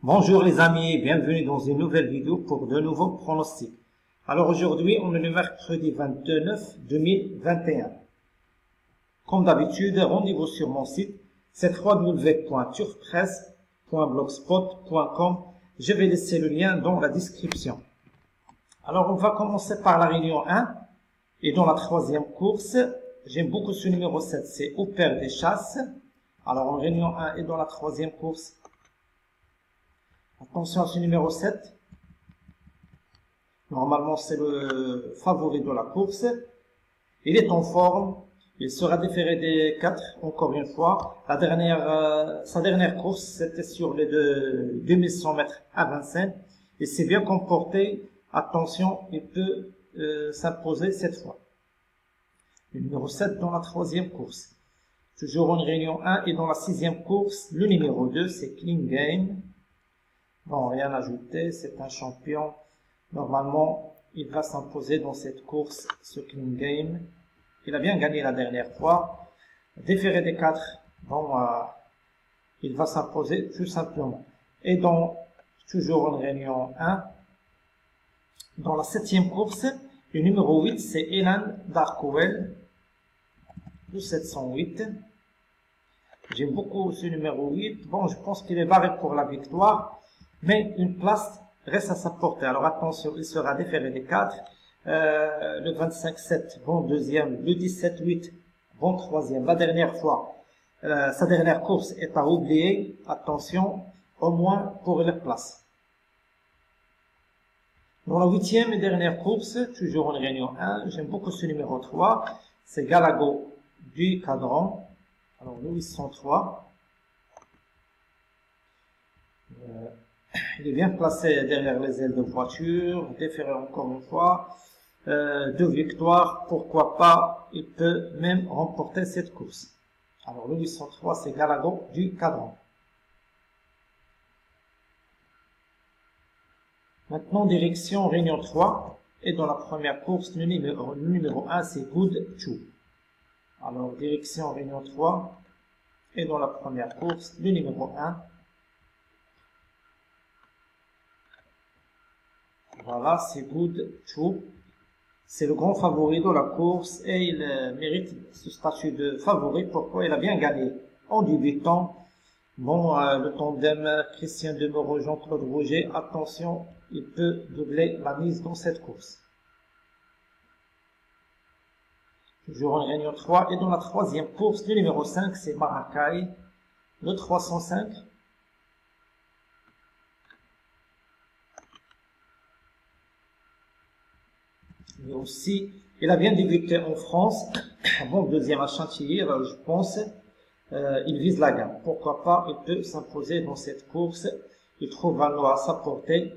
Bonjour les amis, bienvenue dans une nouvelle vidéo pour de nouveaux pronostics. Alors aujourd'hui, on est le mercredi 29 2021. Comme d'habitude, rendez-vous sur mon site, c'est www.turfpresse.blogspot.com. Je vais laisser le lien dans la description. Alors on va commencer par la réunion 1. Et dans la troisième course, j'aime beaucoup ce numéro 7, c'est au père des chasses. Alors en réunion 1 et dans la troisième course, attention à ce numéro 7. Normalement, c'est le favori de la course. Il est en forme. Il sera déféré des 4, encore une fois. Sa dernière course, c'était sur les 2100 mètres à Vincennes. Il s'est bien comporté. Attention, il peut s'imposer cette fois. Le numéro 7 dans la troisième course. Toujours en réunion 1 et dans la sixième course, le numéro 2, c'est Clean Game. Bon, rien à ajouter, c'est un champion. Normalement, il va s'imposer dans cette course, ce Clean Game. Il a bien gagné la dernière fois. Déféré des 4, bon, il va s'imposer tout simplement. Et donc, toujours en réunion 1, dans la septième course, le numéro 8, c'est Elan Darkowell, de 708. J'aime beaucoup ce numéro 8. Bon, je pense qu'il est barré pour la victoire, mais une place reste à sa portée. Alors attention, il sera déféré des 4. Le 25-7, bon deuxième. Le 17-8, bon troisième. La dernière fois, sa dernière course est à oublier. Attention, au moins pour les places. Dans la huitième et dernière course, toujours en réunion 1, j'aime beaucoup ce numéro 3. C'est Galago du Cadran. Alors le 803. Il est bien placé derrière les ailes de voiture, déféré encore une fois. 2 victoires, pourquoi pas, il peut même remporter cette course. Alors le 803, c'est Galago du Cadran. Maintenant, direction Réunion 3. Et dans la première course, le numéro 1, c'est Good Choo. Alors, direction Réunion 3. Et dans la première course, le numéro 1. Voilà, c'est Good Choo. C'est le grand favori de la course et il mérite ce statut de favori. Pourquoi? Il a bien gagné en débutant. Bon, le tandem Christian Demeuro, Jean-Claude Rouget, attention, il peut doubler la mise dans cette course. Toujours en réunion 3 et dans la troisième course, le numéro 5, c'est Maracay, le 305. Mais aussi, il a bien débuté en France, bon deuxième à Chantilly, je pense. Il vise la gagne. Pourquoi pas, il peut s'imposer dans cette course. Il trouve un lot à sa portée.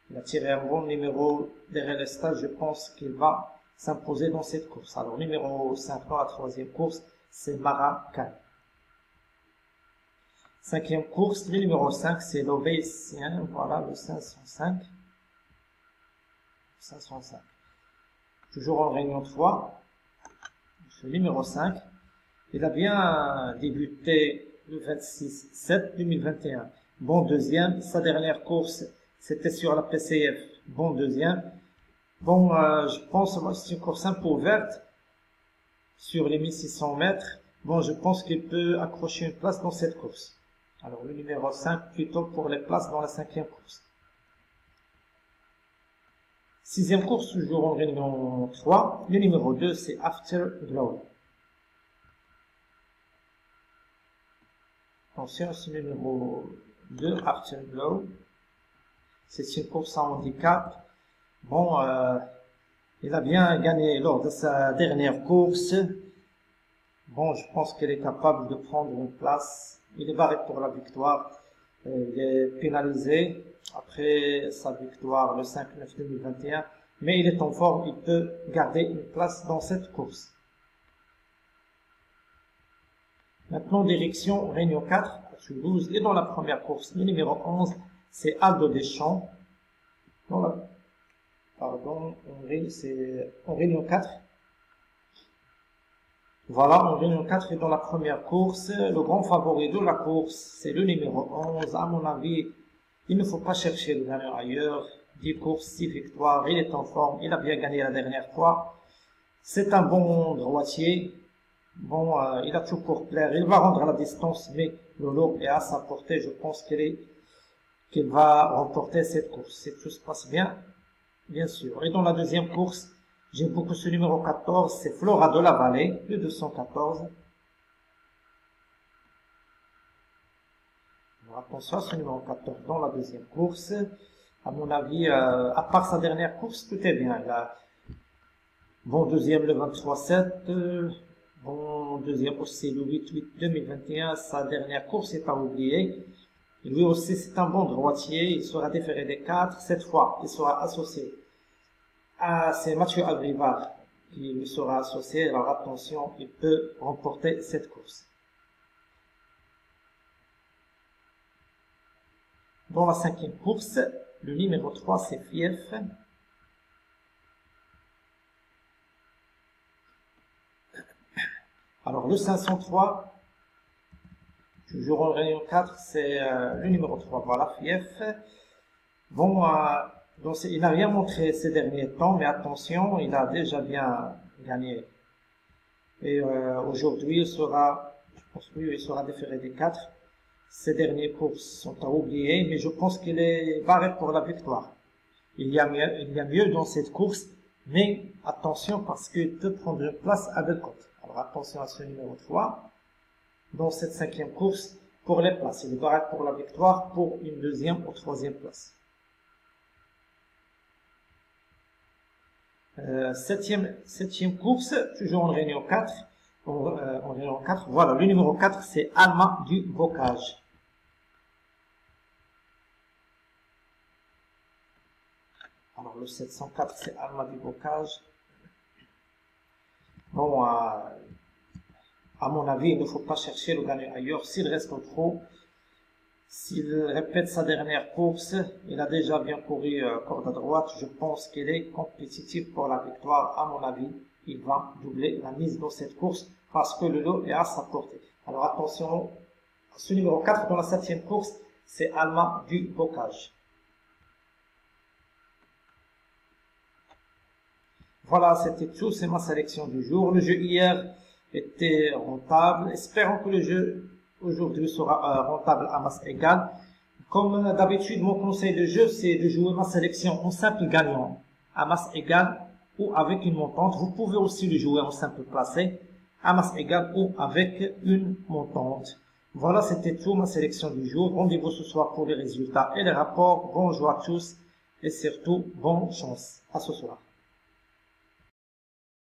Il a tiré un bon numéro derrière le stade. Je pense qu'il va s'imposer dans cette course. Alors, numéro 5 dans la troisième course, c'est Maracay. Cinquième course, le numéro 5, c'est l'Ovétien. Voilà, le 505. 505. Toujours en réunion 3. Ce numéro 5. Il a bien débuté le 26-7 2021. Bon deuxième. Sa dernière course, c'était sur la PCF. Bon deuxième. Bon, je pense que c'est une course un peu ouverte sur les 1600 mètres. Bon, je pense qu'il peut accrocher une place dans cette course. Alors, le numéro 5 plutôt pour les places dans la cinquième course. Sixième course, toujours en réunion 3. Le numéro 2, c'est Afterglow. Attention, c'est le numéro 2, Afterglow. C'est une course à handicap. Bon, il a bien gagné lors de sa dernière course. Bon, je pense qu'il est capable de prendre une place. Il est barré pour la victoire. Il est pénalisé après sa victoire le 5-9 2021. Mais il est en forme, il peut garder une place dans cette course. Maintenant, direction Réunion 4 à Toulouse. Et dans la première course, le numéro 11, c'est Aldo Deschamps. C'est en Réunion 4. Voilà, en réunion 4 et dans la première course, le grand favori de la course, c'est le numéro 11. À mon avis, Il ne faut pas chercher le gagnant ailleurs. 10 courses, 6 victoires, il est en forme, il a bien gagné la dernière fois. C'est un bon droitier. Bon, il a tout pour plaire. Il va rendre la distance, mais le lot est à sa portée. Je pense qu'il va remporter cette course. Si tout se passe bien, bien sûr. Et dans la deuxième course, j'aime beaucoup ce numéro 14, c'est Flora de la Vallée, le 214. Alors, attention à ce numéro 14 dans la deuxième course. À mon avis, à part sa dernière course, tout est bien. Là. Bon deuxième le 23-7, bon deuxième aussi le 8-8 2021, sa dernière course est à oublier. Lui aussi c'est un bon droitier, il sera déféré des 4, cette fois il sera associé. C'est Mathieu Albrivard qui lui sera associé, alors attention, il peut remporter cette course. Dans la cinquième course, le numéro 3 c'est Fief. Alors le 503, toujours en réunion 4, c'est le numéro 3, voilà, Fief. Bon, donc il n'a rien montré ces derniers temps, mais attention, il a déjà bien gagné. Et aujourd'hui, je pense que il sera déféré des 4. Ces dernières courses sont à oublier, mais je pense qu'il est barré pour la victoire. Il y a mieux dans cette course, mais attention parce qu'il peut prendre une place à deux côtes. Alors attention à ce numéro 3. Dans cette cinquième course, pour les places, il est barré pour la victoire, pour une deuxième ou troisième place. Septième course, toujours en réunion 4. En réunion 4, voilà, le numéro 4, c'est Alma du Bocage. Alors le 704, c'est Alma du Bocage. Bon, à mon avis, il ne faut pas chercher le gagnant ailleurs. S'il reste au trot, s'il répète sa dernière course, il a déjà bien couru corde à droite. Je pense qu'il est compétitif pour la victoire. À mon avis, il va doubler la mise dans cette course parce que le lot est à sa portée. Alors attention, ce numéro 4 dans la septième course, c'est Alma du Bocage. Voilà, c'était tout, c'est ma sélection du jour. Le jeu hier était rentable. Espérons que le jeu aujourd'hui sera rentable à masse égale. Comme d'habitude, mon conseil de jeu, c'est de jouer ma sélection en simple gagnant à masse égale ou avec une montante. Vous pouvez aussi le jouer en simple placé à masse égale ou avec une montante. Voilà, c'était tout, ma sélection du jour. Rendez-vous ce soir pour les résultats et les rapports. Bonjour à tous et surtout, bonne chance. À ce soir.